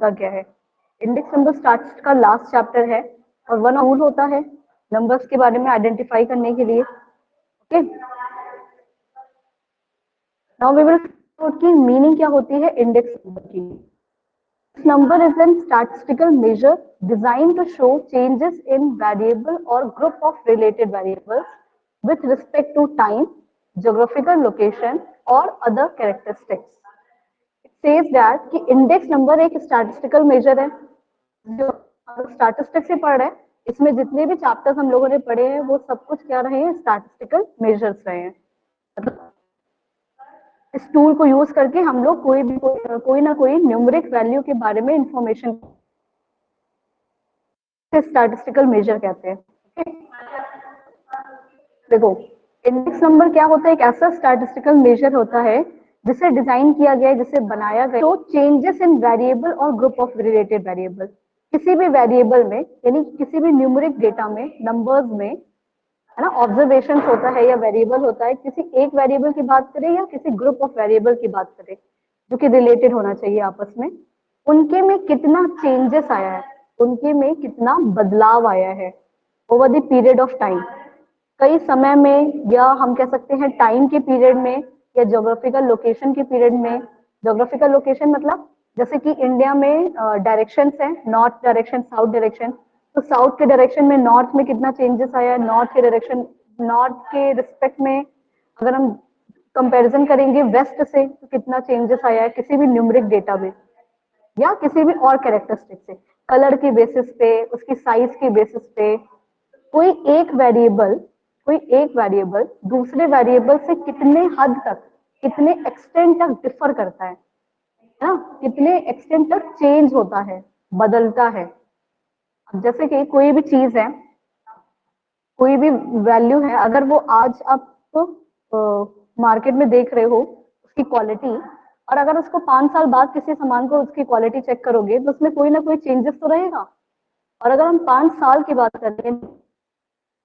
होता क्या है। इंडेक्स नंबर स्टैटिस्टिक्स का लास्ट चैप्टर है और वन टूल होता है नंबर्स के बारे में आइडेंटिफाई करने के लिए। ओके, नाउ वी विल की मीनिंग क्या होती है इंडेक्स नंबर की। Number is a statistical measure designed to show changes in variable or group of related variables with respect to time, geographical location or other characteristics. It says that कि index number एक statistical measure है। जो statistics से पढ़ रहे हैं इसमें जितने भी chapters हम लोगों ने पढ़े हैं वो सब कुछ क्या रहे हैं, statistical measures रहे हैं। इस टूल को यूज करके हम लोग कोई ना कोई न्यूमेरिक वैल्यू के बारे में इंफॉर्मेशन स्टैटिस्टिकल मेजर कहते हैं। देखो, इंडेक्स नंबर क्या होता है, एक ऐसा स्टैटिस्टिकल मेजर होता है जिसे डिजाइन किया गया है, जिसे बनाया गया तो चेंजेस इन वेरिएबल और ग्रुप ऑफ रिलेटेड वेरिएबल, किसी भी वेरिएबल में यानी किसी भी न्यूमेरिक डेटा में, नंबर्स में, है ना, ऑब्जर्वेशन होता है या वेरिएबल होता है, किसी एक वेरिएबल की बात करें या किसी ग्रुप ऑफ वेरिएबल की बात करें जो कि रिलेटेड होना चाहिए आपस में, उनके में कितना चेंजेस आया है, उनके में कितना बदलाव आया है over the period of time, कई समय में, या हम कह सकते हैं टाइम के पीरियड में या ज्योग्राफिकल लोकेशन के पीरियड में। ज्योग्राफिकल लोकेशन मतलब जैसे कि इंडिया में डायरेक्शंस हैं, नॉर्थ डायरेक्शन, साउथ डायरेक्शन, तो साउथ के डायरेक्शन में नॉर्थ में कितना चेंजेस आया है, नॉर्थ के डायरेक्शन, नॉर्थ के रिस्पेक्ट में अगर हम कंपैरिजन करेंगे वेस्ट से तो कितना चेंजेस आया है किसी भी न्यूमेरिक डेटा में या किसी भी और कैरेक्टरिस्टिक से, कलर की बेसिस पे, उसकी साइज की बेसिस पे। कोई एक वेरिएबल दूसरे वेरिएबल से कितने हद तक, कितने एक्सटेंट तक डिफर करता है ना, कितने एक्सटेंट तक चेंज होता है, बदलता है। अब जैसे कि कोई भी चीज है, कोई भी वैल्यू है, अगर वो आज आप मार्केट में देख रहे हो उसकी क्वालिटी, और अगर उसको 5 साल बाद किसी सामान को उसकी क्वालिटी चेक करोगे तो उसमें कोई ना कोई चेंजेस तो रहेगा। और अगर हम 5 साल की बात कर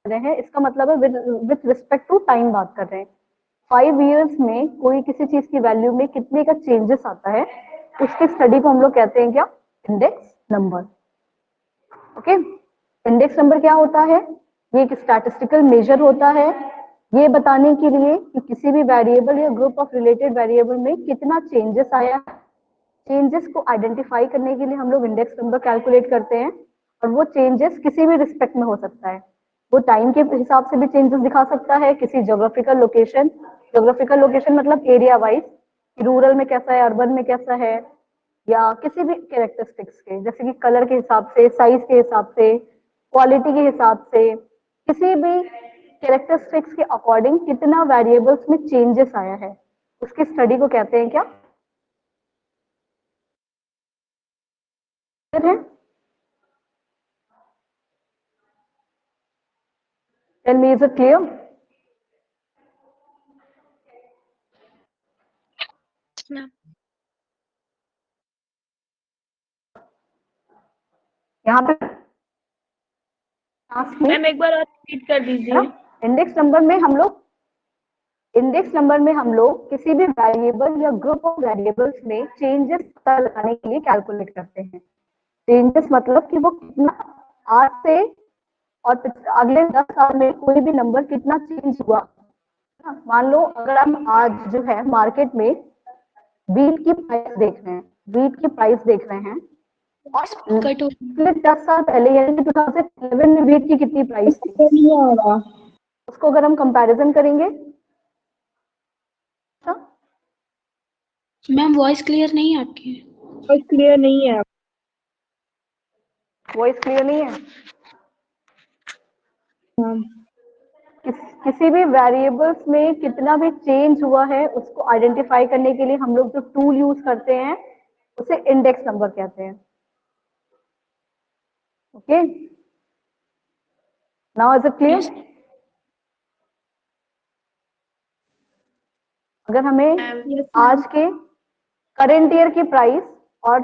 रहे हैं इसका मतलब है विथ रिस्पेक्ट टू टाइम बात कर रहे हैं। 5 इयर्स में कोई किसी चीज की वैल्यू में कितने का चेंजेस आता है, उसकी स्टडी को हम लोग कहते हैं क्या, index number. Okay, index number क्या होता है, ये एक स्टैटिस्टिकल मेजर होता है ये बताने के लिए कि किसी भी वेरिएबल या ग्रुप ऑफ रिलेटेड वेरिएबल में कितना चेंजेस आया। चेंजेस को आइडेंटिफाई करने के लिए हम लोग इंडेक्स नंबर कैलकुलेट करते हैं और वो चेंजेस किसी भी रिस्पेक्ट में हो सकता है। वो टाइम के हिसाब से भी चेंजेस दिखा सकता है, किसी ज्योग्राफिकल लोकेशन मतलब एरिया वाइज, रूरल में कैसा है, अर्बन में कैसा है, या किसी भी कैरेक्टरिस्टिक्स के, जैसे कि कलर के हिसाब से, साइज के हिसाब से, क्वालिटी के हिसाब से, किसी भी कैरेक्टरिस्टिक्स के अकॉर्डिंग कितना वेरिएबल्स में चेंजेस आया है, उसकी स्टडी को कहते हैं क्या, है। Tell me, is it clear? यहाँ पे मैम एक बार और रिपीट कर दीजिए। इंडेक्स नंबर में हम लोग किसी भी वेरिएबल या ग्रुप ऑफ वेरिएबल्स में चेंजेस पता लगाने के लिए कैलकुलेट करते हैं। चेंजेस मतलब कि वो कितना आज से और अगले 10 साल में कोई भी नंबर कितना चेंज हुआ। मान लो अगर हम आज जो है मार्केट में वीट की प्राइस देख रहे हैं और पिछले 10 साल पहले यानी 2011 में वीट की कितनी प्राइस थी, उसको अगर हम कंपैरिजन करेंगे। मैम वॉइस क्लियर नहीं है आपकी। वॉइस क्लियर नहीं है। वॉइस क्लियर नहीं है। किसी भी वेरिएबल्स में कितना भी चेंज हुआ है उसको आइडेंटिफाई करने के लिए हम लोग जो टूल यूज करते हैं उसे इंडेक्स नंबर कहते हैं। Okay, now is it clear? अगर हमें आज के करंट ईयर की प्राइस और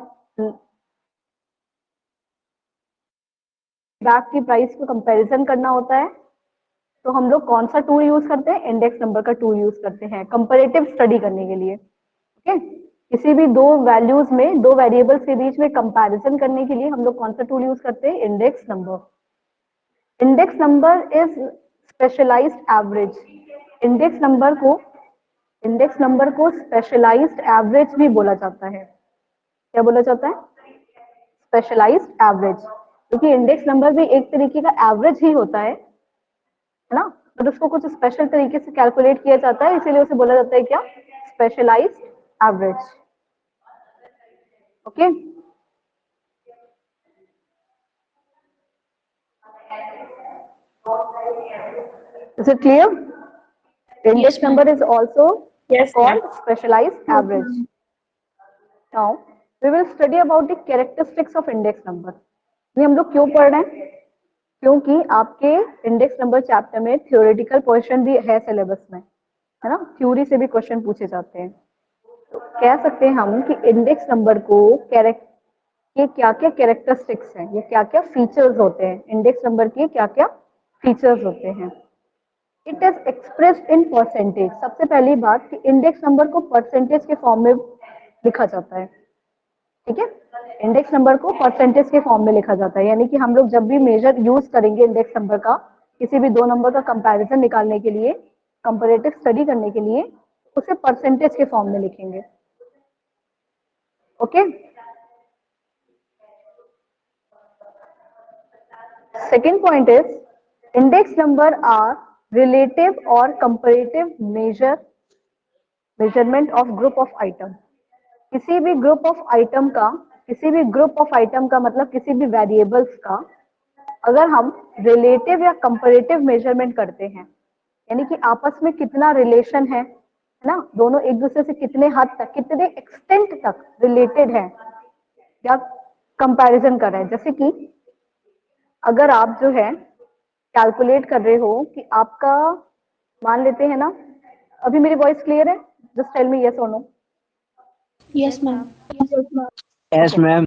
बैक की प्राइस को कंपैरिजन करना होता है तो हम लोग कौन सा टूल यूज करते हैं, इंडेक्स नंबर का टूल यूज करते हैं कंपैरेटिव स्टडी करने के लिए। ओके, किसी भी दो वैल्यूज में, दो वेरिएबल्स के बीच में कंपैरिजन करने के लिए हम लोग कौन सा टूल यूज करते हैं? Index number. Index number is specialised average. Index number को स्पेशलाइज्ड एवरेज भी बोला जाता है। क्या बोला जाता है? स्पेशलाइज्ड एवरेज, क्योंकि इंडेक्स नंबर भी एक तरीके का एवरेज ही होता है ना, पर उसको कुछ स्पेशल तरीके से कैलकुलेट किया जाता है, इसीलिए उसे बोला जाता है क्या? Specialised average. Okay, is it clear? Index number is also Yes, ma'am. called specialized average. Now we will study about the characteristics of index number. ये हम लोग क्यों पढ़ रहे हैं? क्योंकि आपके इंडेक्स नंबर चैप्टर में थ्योरेटिकल क्वेश्चन भी है सिलेबस में, है ना, थ्योरी से भी क्वेश्चन पूछे जाते हैं। तो कह सकते हैं हम कि इंडेक्स नंबर को के क्या क्या कैरेक्टरिस्टिक्स हैं, ये क्या क्या फीचर्स होते हैं, इंडेक्स नंबर के क्या क्या फीचर्स होते हैं। It is expressed in percentage. सबसे पहली बात कि इंडेक्स नंबर को परसेंटेज के फॉर्म में लिखा जाता है। ठीक है, इंडेक्स नंबर को परसेंटेज के फॉर्म में लिखा जाता है, यानी कि हम लोग जब भी मेजर यूज करेंगे इंडेक्स नंबर का, किसी भी दो नंबर का कंपैरिजन निकालने के लिए, कंपैरेटिव स्टडी करने के लिए, उसे परसेंटेज के फॉर्म में लिखेंगे। Okay, second point is index number are relative और comparative measurement of group of item. किसी भी ग्रुप ऑफ आइटम का, मतलब किसी भी वेरिएबल्स का अगर हम रिलेटिव या कंपैरेटिव मेजरमेंट करते हैं, यानी कि आपस में कितना रिलेशन है ना, दोनों एक दूसरे से कितने हद तक, कितने एक्सटेंट तक रिलेटेड है या कंपैरिजन कर रहे हैं। जैसे कि अगर आप जो है कैलकुलेट कर रहे हो कि आपका, मान लेते हैं ना, अभी मेरी वॉइस क्लियर है? जस्ट टेल मी यस और no. Yes, ma'am. Yes, ma'am.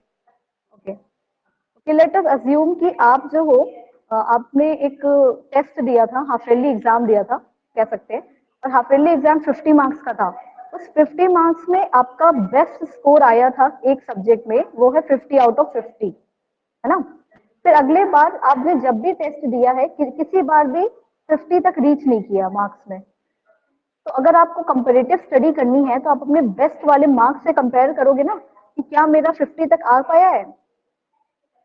Okay okay, let us assume कि आप जो हो, आपने एक टेस्ट दिया था, हाफ ईयरली एग्जाम दिया था कह सकते हैं, और हाफ ईयरली एग्जाम 50 मार्क्स का था। उस 50 मार्क्स में आपका बेस्ट स्कोर आया था एक सब्जेक्ट में, वो है 50 आउट ऑफ 50, है ना। फिर अगले बार आपने जब भी टेस्ट दिया है किसी बार भी 50 तक रीच नहीं किया मार्क्स में, तो अगर आपको कंपैरेटिव स्टडी करनी है तो आप अपने बेस्ट वाले मार्क्स से कंपेयर करोगे ना कि क्या मेरा 50 तक आ पाया है।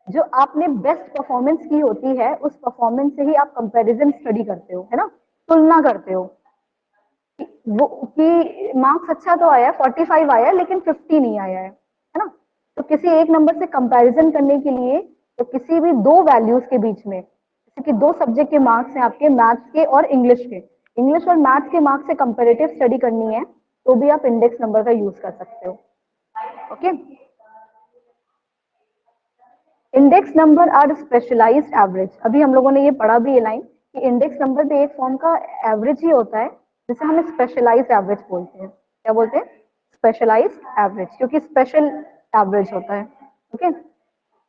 जो आपने बेस्ट परफॉर्मेंस की होती है उस परफॉर्मेंस से ही आप कंपैरिजन स्टडी करते हो, है ना, तुलना करते हो कि वो कि मार्क्स अच्छा तो आया, 45 आया लेकिन 50 नहीं आया है ना। तो किसी एक नंबर से कंपैरिजन करने के लिए, तो किसी भी दो वैल्यूज के बीच में, जैसे कि दो सब्जेक्ट के मार्क्स हैं आपके, मैथ्स के और इंग्लिश के, इंग्लिश और मैथ्स के मार्क्स से कंपैरेटिव स्टडी करनी है, तो भी आप इंडेक्स नंबर का यूज कर सकते हो। Okay, index number are specialised average. अभी हम लोगों ने ये पढ़ा भी ये लाइन कि इंडेक्स नंबर भी एक फॉर्म का एवरेज ही होता है, जिसे हम स्पेशलाइज्ड एवरेज बोलते हैं। क्या बोलते हैं? स्पेशलाइज्ड एवरेज, क्योंकि स्पेशल एवरेज होता है। ओके,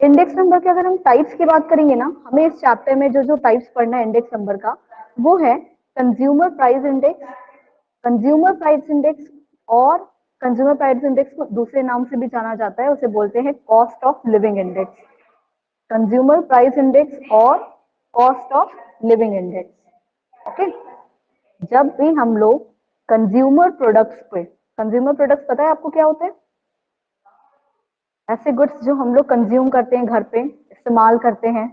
इंडेक्स नंबर के अगर हम टाइप्स की बात करेंगे ना, हमें इस चैप्टर में जो जो टाइप्स पढ़ना है इंडेक्स नंबर का, वो है consumer price index, consumer price index, और कंज्यूमर प्राइस इंडेक्स को दूसरे नाम से भी जाना जाता है, उसे बोलते हैं cost of living index. Consumer price index और cost of living index. Okay, जब भी हम लोग कंज्यूमर प्रोडक्ट्स पे, कंज्यूमर प्रोडक्ट्स पता है आपको क्या होते हैं? ऐसे गुड्स जो हम लोग कंज्यूम करते हैं, घर पे इस्तेमाल करते हैं,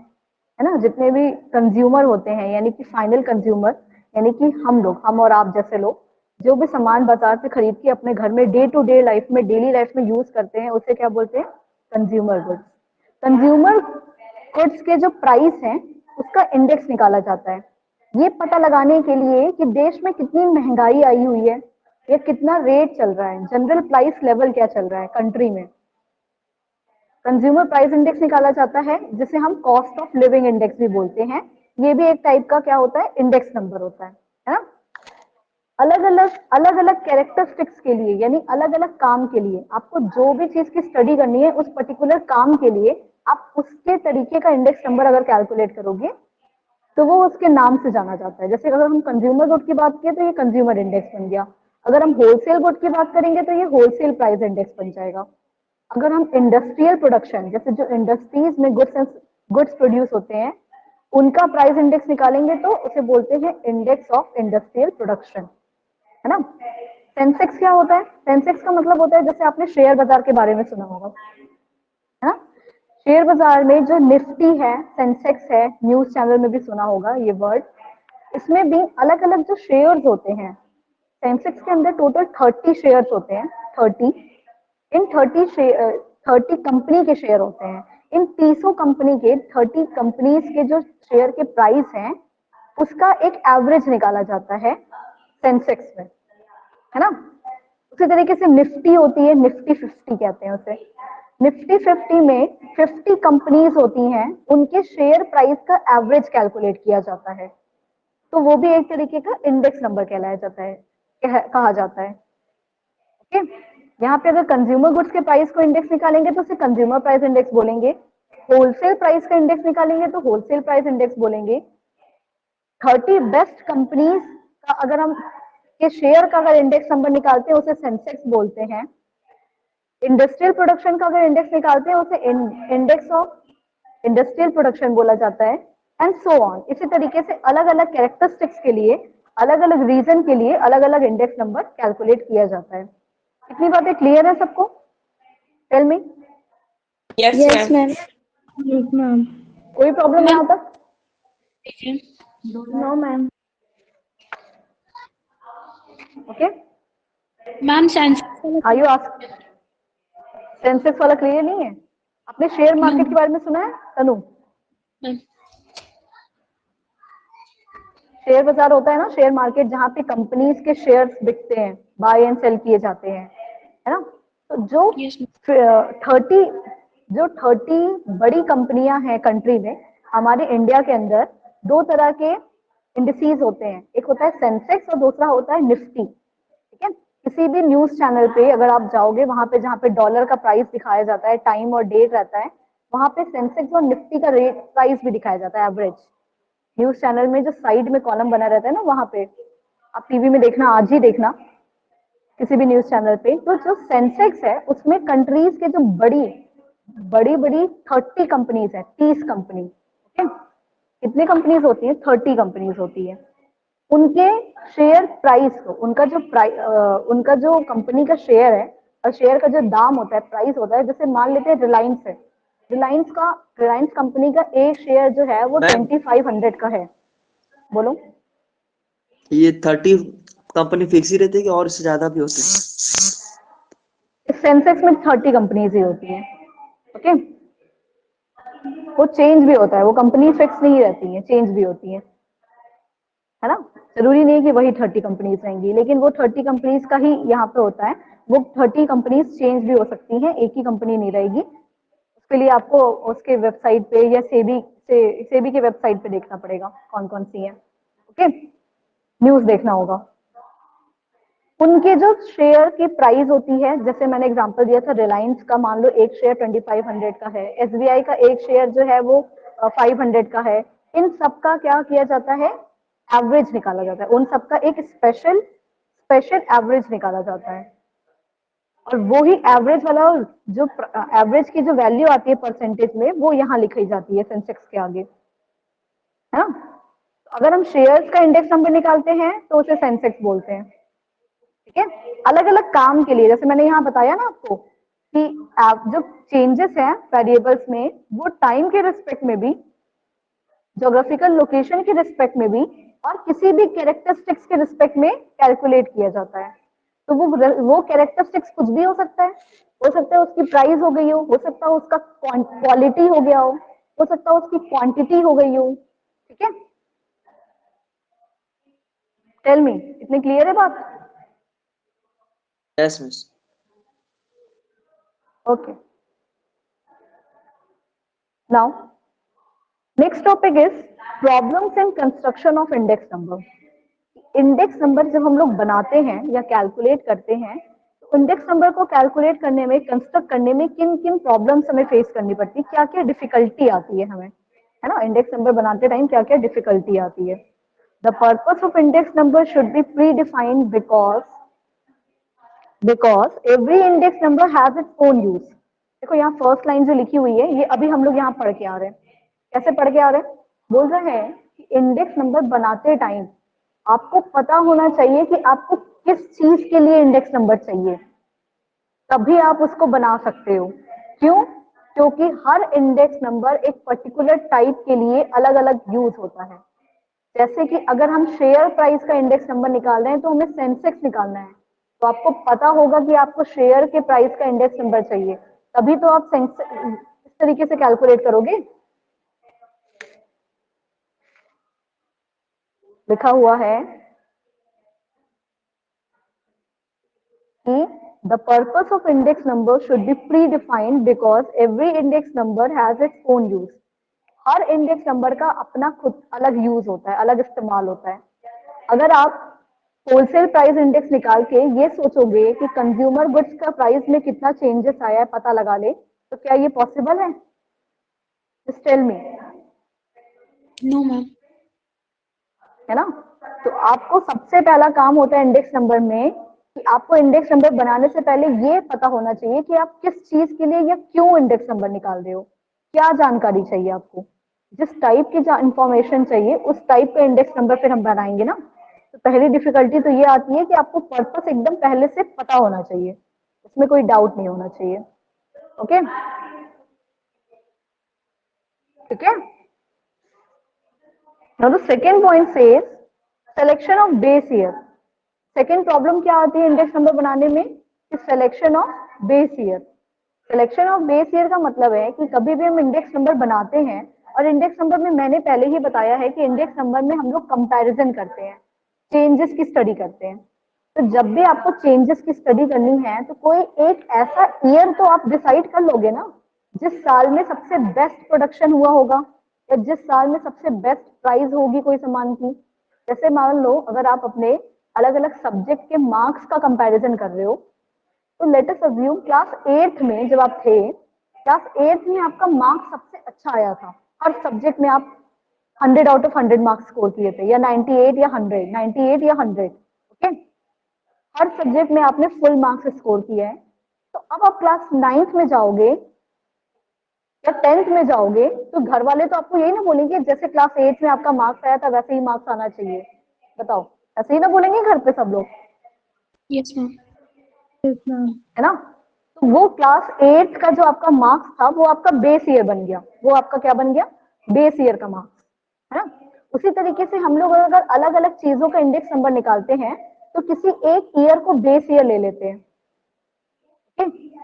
है ना, जितने भी कंज्यूमर होते हैं, यानी कि फाइनल कंज्यूमर, यानी कि हम लोग, हम और आप जैसे लोग, जो भी सामान बाजार से खरीद के अपने घर में डे टू डे लाइफ में, डेली लाइफ में यूज करते हैं, उसे क्या बोलते हैं? Consumer goods. कंज्यूमर गुड्स के जो प्राइस हैं उसका इंडेक्स निकाला जाता है, ये पता लगाने के लिए कि देश में कितनी महंगाई आई हुई है या कितना रेट चल रहा है, जनरल प्राइस लेवल क्या चल रहा है कंट्री में। कंज्यूमर प्राइस इंडेक्स निकाला जाता है, जिसे हम कॉस्ट ऑफ लिविंग इंडेक्स भी बोलते हैं। ये भी एक टाइप का क्या होता है? इंडेक्स नंबर होता है ना। अलग अलग कैरेक्टरिस्टिक्स के लिए, यानी अलग अलग काम के लिए, आपको जो भी चीज की स्टडी करनी है उस पर्टिकुलर काम के लिए, आप उसके तरीके का इंडेक्स नंबर अगर कैलकुलेट करोगे तो वो उसके नाम से जाना जाता है। जैसे अगर हम कंज्यूमर गुड की बात किए तो ये कंज्यूमर इंडेक्स बन गया, अगर हम होलसेल गुड की बात करेंगे तो ये होलसेल प्राइस इंडेक्स बन जाएगा। अगर हम इंडस्ट्रियल प्रोडक्शन, जैसे जो इंडस्ट्रीज में गुड्स प्रोड्यूस होते हैं, उनका प्राइस इंडेक्स निकालेंगे तो उसे बोलते हैं इंडेक्स ऑफ इंडस्ट्रियल प्रोडक्शन, है ना। सेंसेक्स क्या होता है? सेंसेक्स का मतलब होता है, जैसे आपने शेयर बाजार के बारे में सुना होगा, है ना। शेयर बाजार में जो निफ्टी है, सेंसेक्स है, न्यूज चैनल में भी सुना होगा ये वर्ड। इसमें भी अलग अलग जो शेयर्स होते हैं, सेंसेक्स के अंदर टोटल 30 शेयर्स होते हैं, 30। इन 30 कंपनी के शेयर होते हैं। इन 30 कंपनी के 30 कंपनीज के जो शेयर के प्राइस हैं, उसका एक एवरेज निकाला जाता है सेंसेक्स में, है ना। उसी तरीके से निफ्टी होती है, निफ्टी 50 कहते हैं उसे। निफ्टी 50 में 50 कंपनीज होती हैं, उनके शेयर प्राइस का एवरेज कैलकुलेट किया जाता है, तो वो भी एक तरीके का इंडेक्स नंबर कहलाया जाता है, कहा जाता है। ओके, यहाँ पे अगर कंज्यूमर गुड्स के प्राइस को इंडेक्स निकालेंगे तो उसे कंज्यूमर प्राइस इंडेक्स बोलेंगे। होलसेल प्राइस का इंडेक्स निकालेंगे तो होलसेल प्राइस इंडेक्स बोलेंगे। 30 बेस्ट कंपनीज का अगर हम के शेयर का अगर इंडेक्स नंबर निकालते हैं उसे सेंसेक्स बोलते हैं। इंडस्ट्रियल प्रोडक्शन का अगर इंडेक्स निकालते हैं उसे इंडेक्स ऑफ इंडस्ट्रियल प्रोडक्शन बोला जाता है, एंड सो ऑन। इसी तरीके से अलग अलग कैरेक्टरिस्टिक्स के लिए, अलग अलग रीजन के लिए अलग अलग इंडेक्स नंबर कैलकुलेट किया जाता है। इतनी बातें क्लियर है सबको? Tell me. Yes, Yes, ma'am. ma'am. Yes, ma'am. कोई प्रॉब्लम यहाँ तक? No, ma'am. Okay, Ma'am, Sensex are you ask? Sensex वाला क्लियर नहीं है? आपने शेयर मार्केट के बारे में सुना है तनु? ma'am. शेयर बाजार होता है ना, शेयर मार्केट, जहाँ पे कंपनीज के शेयर्स बिकते हैं, बाय एंड सेल किए जाते हैं, है ना। तो जो Yes, ma'am. 30 बड़ी कंपनियां हैं कंट्री में, हमारे इंडिया के अंदर दो तरह के इंडिसेस होते हैं, एक होता है सेंसेक्स और दूसरा होता है निफ्टी, ठीक है। किसी भी न्यूज चैनल पे अगर आप जाओगे, वहां पे जहाँ पे डॉलर का प्राइस दिखाया जाता है, टाइम और डेट रहता है, वहां पे सेंसेक्स और निफ्टी का रेट प्राइस भी दिखाया जाता है, एवरेज। न्यूज चैनल में जो साइड में कॉलम बना रहता है ना, वहां पे आप टीवी में देखना, आज ही देखना किसी भी न्यूज चैनल पे, तो जो सेंसेक्स है उसमें कंट्रीज के जो बड़ी बड़ी बड़ी 30 कंपनीज है, 30 कंपनी, ठीक है। कितनी कंपनीज होती है? 30 कंपनीज होती है। उनके शेयर प्राइस को, उनका जो कंपनी का शेयर है, और शेयर का जो दाम होता है, प्राइस होता है, जैसे मान लेते हैं रिलायंस है, रिलायंस कंपनी का एक शेयर जो है वो 2500 का है। बोलो। ये 30 कंपनी फिक्स ही रहती है कि और इससे ज्यादा भी होती है? सेंसेक्स में 30 कंपनीज ही होती है, ओके। वो चेंज भी होता है, वो कंपनी फिक्स नहीं रहती है, चेंज भी होती है ना। जरूरी नहीं कि वही 30 कंपनीज रहेंगी, लेकिन वो 30 कंपनीज का ही यहाँ पे होता है। वो 30 कंपनीज चेंज भी हो सकती हैं, एक ही कंपनी नहीं रहेगी। उसके लिए आपको उसके वेबसाइट पे या सेबी के वेबसाइट पे देखना पड़ेगा कौन कौन सी है, ओके। न्यूज देखना होगा। उनके जो शेयर की प्राइस होती है, जैसे मैंने एग्जांपल दिया था रिलायंस का, मान लो एक शेयर 2500 का है, एसबीआई का एक शेयर जो है वो 500 का है। इन सबका क्या किया जाता है? एवरेज निकाला जाता है। उन सबका एक स्पेशल एवरेज निकाला जाता है, और वो ही एवरेज वाला जो एवरेज की जो वैल्यू आती है परसेंटेज में, वो यहाँ लिखी जाती है सेंसेक्स के आगे, है ना। तो अगर हम शेयर्स का इंडेक्स नंबर निकालते हैं तो उसे सेंसेक्स बोलते हैं, ठीक है। अलग अलग काम के लिए, जैसे मैंने यहाँ बताया ना आपको कि जो चेंजेस हैं वेरिएबल्स में, वो टाइम के रिस्पेक्ट में भी, ज्योग्राफिकल लोकेशन के रिस्पेक्ट में भी, और किसी भी कैरेक्टरिस्टिक्स के रिस्पेक्ट में कैलकुलेट किया जाता है। तो वो कैरेक्टरिस्टिक्स कुछ भी हो सकता है उसकी प्राइस हो गई हो सकता है उसका क्वालिटी हो गया हो सकता है उसकी क्वांटिटी हो गई हो, ठीक है। टेल मी, इतनी क्लियर है बात? Yes miss. Okay. Now, next topic is problems in construction of index number. Index number जब हम लोग बनाते हैं या कैलकुलेट करते हैं, तो इंडेक्स नंबर को कैलकुलेट करने में, कंस्ट्रक्ट करने में किन किन प्रॉब्लम्स हमें फेस करनी पड़ती है, क्या क्या डिफिकल्टी आती है हमें, है ना। इंडेक्स नंबर बनाते टाइम क्या क्या डिफिकल्टी आती है। The purpose of index number should be pre defined because because every index number has its own use. देखो यहाँ फर्स्ट लाइन जो लिखी हुई है ये अभी हम लोग यहाँ पढ़ के आ रहे हैं। कैसे पढ़ के आ रहे हैं? बोल रहे हैं कि इंडेक्स नंबर बनाते टाइम आपको पता होना चाहिए कि आपको किस चीज के लिए इंडेक्स नंबर चाहिए, तभी आप उसको बना सकते हो। क्यों? क्योंकि हर इंडेक्स नंबर एक पर्टिकुलर टाइप के लिए अलग अलग यूज होता है। जैसे कि अगर हम शेयर प्राइस का इंडेक्स नंबर निकाल रहे हैं तो हमें सेंसेक्स निकालना है, तो आपको पता होगा कि आपको शेयर के प्राइस का इंडेक्स नंबर चाहिए, तभी तो आप इस तरीके से कैलकुलेट करोगे। लिखा हुआ है कि the purpose of index number should be predefined because every index number has its own use। Her index number का अपना खुद अलग यूज होता है, अलग इस्तेमाल होता है। अगर आप होलसेल प्राइस इंडेक्स निकाल के ये सोचोगे कि कंज्यूमर गुड्स का प्राइस में कितना चेंजेस आया है पता लगा ले, तो क्या ये पॉसिबल है? Just tell me. No ma'am. है ना? तो आपको सबसे पहला काम होता है इंडेक्स नंबर में कि आपको इंडेक्स नंबर बनाने से पहले ये पता होना चाहिए कि आप किस चीज के लिए या क्यों इंडेक्स नंबर निकाल रहे हो, क्या जानकारी चाहिए आपको। जिस टाइप की इंफॉर्मेशन चाहिए उस टाइप का इंडेक्स नंबर फिर हम बनाएंगे ना। तो पहली डिफिकल्टी तो ये आती है कि आपको पर्पस एकदम पहले से पता होना चाहिए, उसमें कोई डाउट नहीं होना चाहिए। ओके, ठीक है। Now the second point says selection of base year। Second problem क्या आती है इंडेक्स नंबर बनाने में कि selection of base year. Selection of base year का मतलब है कि कभी भी हम इंडेक्स नंबर बनाते हैं, और इंडेक्स नंबर में मैंने पहले ही बताया है कि इंडेक्स नंबर में हम लोग कंपैरिजन करते हैं, चेंजेस की स्टडी करते हैं। तो जब भी आपको चेंजेस की स्टडी करनी है तो कोई एक ऐसा ईयर तो आप डिसाइड कर लोगे ना, जिस साल में सबसे बेस्ट प्रोडक्शन हुआ होगा या जिस साल में सबसे बेस्ट प्राइस होगी कोई सामान की। जैसे मान लो अगर आप अपने अलग अलग सब्जेक्ट के मार्क्स का कंपैरिजन कर रहे हो, तो late us assume class 8th में जब आप थे, क्लास 8th में आपका मार्क्स सबसे अच्छा आया था, हर सब्जेक्ट में आप 100 आउट ऑफ 100 मार्क्स स्कोर किए थे, या 98 या 100, 98 या 100। ओके, हर सब्जेक्ट में आपने फुल मार्क्स स्कोर किया है। तो अब आप क्लास 9th में जाओगे या 10th में जाओगे तो घर वाले तो आपको यही ना बोलेंगे जैसे क्लास 8 में आपका मार्क्स आया था वैसे ही मार्क्स आना चाहिए। बताओ, ऐसे ही ना बोलेंगे घर पे सब लोग? Yes ma'am. है ना? तो वो क्लास 8 का जो आपका मार्क्स था वो आपका बेस ईयर बन गया, वो आपका क्या बन गया? बेस ईयर का मार्क्स, है ना? उसी तरीके से हम लोग अगर अलग अलग चीजों का इंडेक्स नंबर निकालते हैं तो किसी एक ईयर को बेस ईयर ले लेते हैं,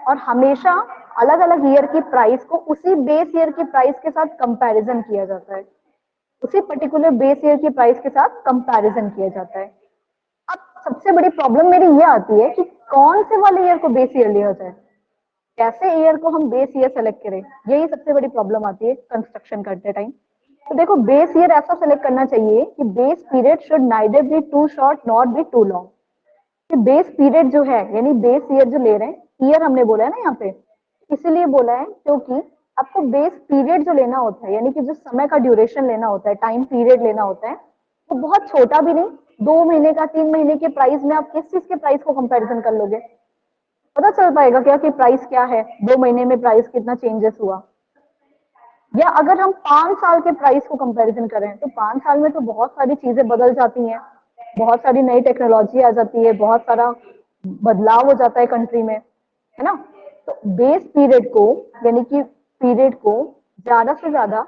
और हमेशा अलग अलग ईयर की प्राइस को उसी बेस ईयर की प्राइस के साथ कंपैरिजन किया जाता है, उसी पर्टिकुलर बेस ईयर की प्राइस के साथ कंपैरिजन किया जाता है। अब सबसे बड़ी प्रॉब्लम मेरी ये आती है कि कौन से वाले ईयर को बेस ईयर लिया जाए, कैसे ईयर को हम बेस ईयर सेलेक्ट करें, यही सबसे बड़ी प्रॉब्लम आती है कंस्ट्रक्शन करते टाइम। तो देखो बेस ईयर ऐसा सेलेक्ट करना चाहिए कि base period should neither be too short not be too long. कि बेस पीरियड जो है यानी बेस ईयर जो ले रहे हैं, ईयर हमने बोला है ना यहाँ पे, इसीलिए बोला है क्योंकि आपको बेस पीरियड जो लेना होता है यानी कि जो समय का ड्यूरेशन लेना होता है, टाइम पीरियड लेना होता है, वो बहुत छोटा भी नहीं, 2 महीने का 3 महीने के प्राइस में आप किस चीज के प्राइस को कंपैरिजन कर लोगे? पता चल पाएगा क्या कि प्राइस क्या है, 2 महीने में प्राइस कितना चेंजेस हुआ? या अगर हम 5 साल के प्राइस को कंपैरिजन करें तो 5 साल में तो बहुत सारी चीजें बदल जाती हैं, बहुत सारी नई टेक्नोलॉजी आ जाती है, बहुत सारा बदलाव हो जाता है कंट्री में, है ना? तो बेस पीरियड को यानी कि पीरियड को ज्यादा से ज्यादा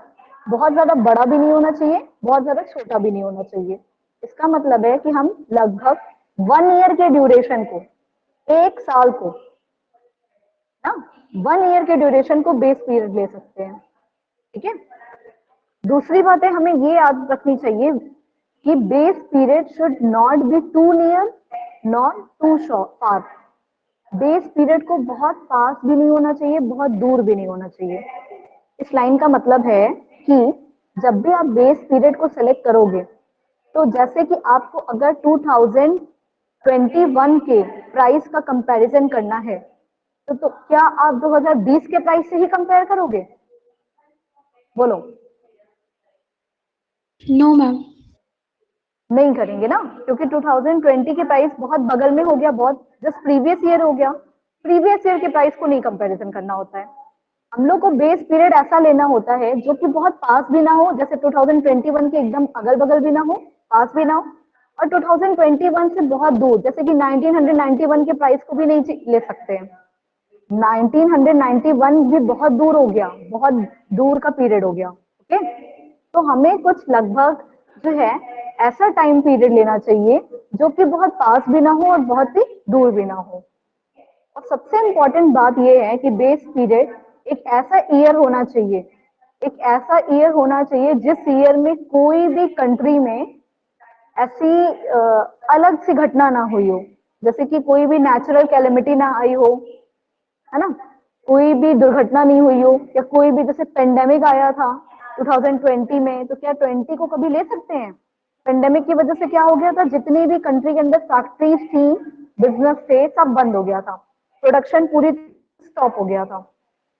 बहुत ज्यादा बड़ा भी नहीं होना चाहिए, बहुत ज्यादा छोटा भी नहीं होना चाहिए। इसका मतलब है कि हम लगभग 1 ईयर के ड्यूरेशन को, 1 साल को ना, 1 ईयर के ड्यूरेशन को बेस पीरियड ले सकते हैं। ठीक है। दूसरी बात है हमें ये याद रखनी चाहिए कि base period should not be too near not too far. Base period को बहुत पास भी नहीं होना चाहिए, बहुत दूर भी नहीं होना चाहिए। इस लाइन का मतलब है कि जब भी आप बेस पीरियड को सेलेक्ट करोगे तो जैसे कि आपको अगर 2021 के प्राइस का कंपैरिजन करना है तो क्या आप 2020 के प्राइस से ही कंपेयर करोगे? बोलो। No ma'am. नहीं करेंगे ना, क्योंकि 2020 की प्राइस बहुत बगल में हो गया, बहुत जस्ट प्रीवियस ईयर हो गया, प्रीवियस ईयर के प्राइस को नहीं कंपैरिजन करना होता है। हम लोग को बेस पीरियड ऐसा लेना होता है जो कि बहुत पास भी ना हो, जैसे 2021 के एकदम अगल बगल भी ना हो, पास भी ना हो, और 2021 से बहुत दूर, जैसे कि 1991 के प्राइस को भी नहीं ले सकते हैं। 1991 भी बहुत दूर हो गया, बहुत दूर का पीरियड हो गया। ओके, तो हमें कुछ लगभग जो है ऐसा टाइम पीरियड लेना चाहिए जो कि बहुत पास भी ना हो और बहुत ही दूर भी ना हो। और सबसे इम्पोर्टेंट बात यह है कि बेस पीरियड एक ऐसा ईयर होना चाहिए, एक ऐसा ईयर होना चाहिए जिस ईयर में कोई भी कंट्री में ऐसी अलग सी घटना ना हुई हो, जैसे कि कोई भी नेचुरल कैलेमिटी ना आई हो, है ना, कोई भी दुर्घटना नहीं हुई हो, या कोई भी जैसे पेंडेमिक आया था 2020 में, तो क्या 20 को कभी ले सकते हैं? पेंडेमिक की वजह से क्या हो गया था, जितनी भी कंट्री के अंदर फैक्ट्रीज थी, बिजनेस थे, सब बंद हो गया था, प्रोडक्शन पूरी स्टॉप हो गया था।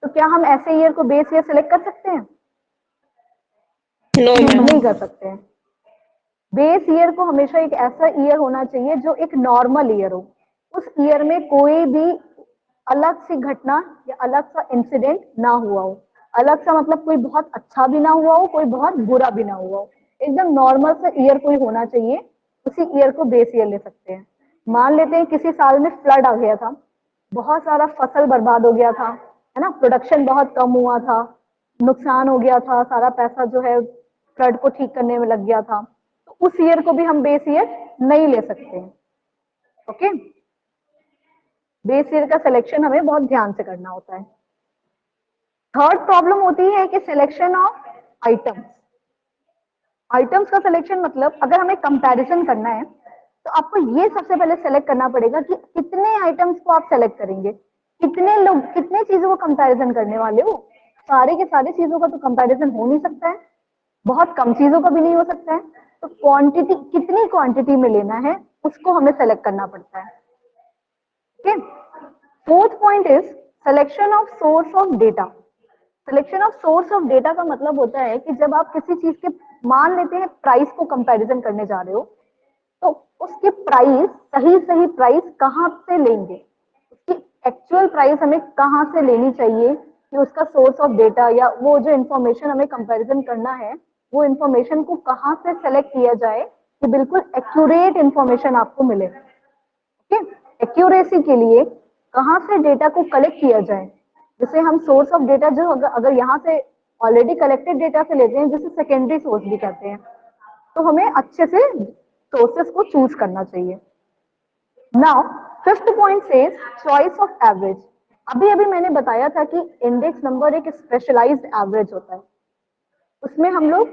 तो क्या हम ऐसे ईयर को बेस ईयर सेलेक्ट कर सकते हैं? No ma'am. नहीं कर सकते हैं। बेस ईयर को हमेशा एक ऐसा ईयर होना चाहिए जो एक नॉर्मल ईयर हो, उस ईयर में कोई भी अलग सी घटना या अलग सा इंसिडेंट ना हुआ हो। अलग सा मतलब कोई बहुत अच्छा भी ना हुआ हो, कोई बहुत बुरा भी ना हुआ हो, एकदम नॉर्मल सा ईयर कोई होना चाहिए, उसी ईयर को बेस ईयर ले सकते हैं। मान लेते हैं किसी साल में फ्लड आ गया था, बहुत सारा फसल बर्बाद हो गया था, है ना, प्रोडक्शन बहुत कम हुआ था, नुकसान हो गया था, सारा पैसा जो है फ्लड को ठीक करने में लग गया था, तो उस ईयर को भी हम बेस ईयर नहीं ले सकते हैं। ओके, बेस ईयर का सिलेक्शन हमें बहुत ध्यान से करना होता है। थर्ड प्रॉब्लम होती है कि सिलेक्शन ऑफ आइटम्स। आइटम्स का सिलेक्शन मतलब अगर हमें कंपैरिजन करना है तो आपको ये सबसे पहले सेलेक्ट करना पड़ेगा कि कितने आइटम्स को आप सेलेक्ट करेंगे, कितने लोग कितने चीजों को कंपैरिजन करने वाले हो। सारे के सारे चीजों का तो कंपैरिजन हो नहीं सकता है, बहुत कम चीजों का भी नहीं हो सकता है, तो क्वांटिटी, कितनी क्वांटिटी में लेना है उसको हमें सेलेक्ट करना पड़ता है। Okay, fourth point is selection of source of data. Selection of source of data का मतलब होता है कि जब आप किसी चीज के, मान लेते हैं प्राइस को कंपैरिजन करने जा रहे हो, तो उसके प्राइस, सही सही प्राइस कहाँ से लेंगे, उसकी एक्चुअल प्राइस हमें कहाँ से लेनी चाहिए, कि उसका सोर्स ऑफ डेटा या वो जो इंफॉर्मेशन हमें कंपैरिजन करना है, वो इंफॉर्मेशन को कहाँ से सेलेक्ट किया जाए कि बिल्कुल एक्यूरेट इंफॉर्मेशन आपको मिले। ओके, एक्यूरेसी के लिए कहाँ से डेटा को कलेक्ट किया जाए, जिसे हम सोर्स ऑफ डेटा जो अगर यहाँ से ऑलरेडी कलेक्टेड डेटा से लेते हैं, जिसे सेकेंडरी सोर्स भी कहते हैं, तो हमें अच्छे से सोर्सेस को चूज करना चाहिए। Now fifth point says choice of average. अभी अभी मैंने बताया था कि इंडेक्स नंबर एक स्पेशलाइज्ड एवरेज होता है, उसमें हम लोग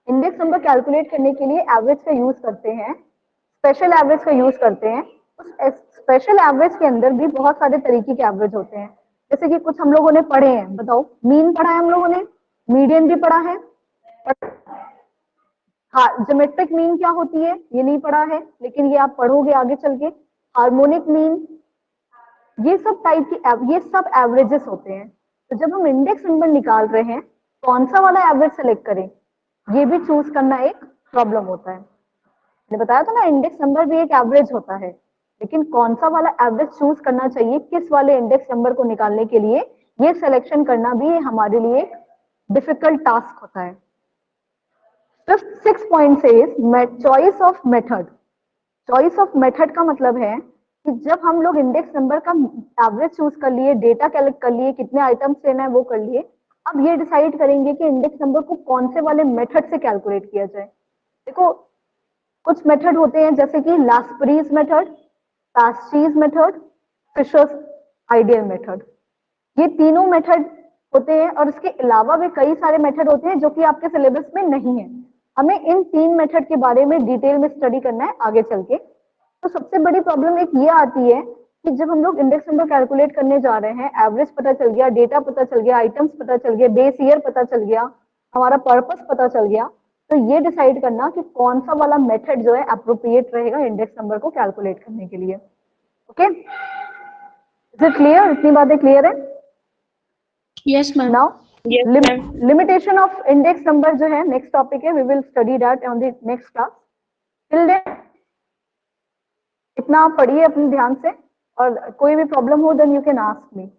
इंडेक्स नंबर कैलकुलेट करने के लिए एवरेज का यूज करते हैं, स्पेशल एवरेज का यूज करते हैं। उस स्पेशल एवरेज के अंदर भी बहुत सारे तरीके के एवरेज होते हैं, जैसे कि कुछ हम लोगों ने पढ़े हैं, बताओ, मीन पढ़ा है हम लोगों ने, मीडियन भी पढ़ा है, हाँ, ज्योमेट्रिक मीन क्या होती है ये नहीं पढ़ा है, लेकिन ये आप पढ़ोगे आगे चल के। हार्मोनिक मीन, ये सब टाइप की, ये सब एवरेजेस होते हैं। तो जब हम इंडेक्स नंबर निकाल रहे हैं, कौन सा वाला एवरेज सेलेक्ट करें, ये भी चूज करना एक प्रॉब्लम होता है। मैंने बताया था ना, इंडेक्स नंबर भी एक एवरेज होता है, लेकिन कौन सा वाला एवरेज चूज करना चाहिए किस वाले इंडेक्स नंबर को निकालने के लिए, ये सिलेक्शन करना भी हमारे लिए एक डिफिकल्ट टास्क होता है। फिफ्थ 6 पॉइंट से choice of method. Choice of method का मतलब है कि जब हम लोग इंडेक्स नंबर का एवरेज चूज कर लिए, डेटा कलेक्ट कर लिए, कितने आइटम्स लेना है वो कर लिए, अब ये डिसाइड करेंगे कि इंडेक्स नंबर को कौन से वाले मेथड से कैलकुलेट किया जाए। देखो, कुछ मेथड होते हैं जैसे कि Laspeyres method, Paasche's method, Fisher's ideal method, ये तीनों मेथड होते हैं, और इसके अलावा भी कई सारे मेथड होते हैं जो कि आपके सिलेबस में नहीं है। हमें इन 3 मेथड के बारे में डिटेल में स्टडी करना है आगे चल के। तो सबसे बड़ी प्रॉब्लम एक ये आती है कि जब हम लोग इंडेक्स नंबर कैलकुलेट करने जा रहे हैं, एवरेज पता चल गया, डेटा पता चल गया, आइटम्स पता चल गया, बेस ईयर पता चल गया, हमारा पर्पस पता चल गया, तो ये डिसाइड करना कि कौन सा वाला मेथड जो है अप्रोप्रिएट रहेगा इंडेक्स नंबर को कैलकुलेट करने के लिए। Okay, is it clear? इतनी बातें क्लियर है? Yes, ma'am. Now, Yes, ma'am. limitation of index number जो है नेक्स्ट टॉपिक है, we will study that on the next class. Till then इतना आप पढ़िए अपने ध्यान से, और कोई भी प्रॉब्लम हो then you can ask me.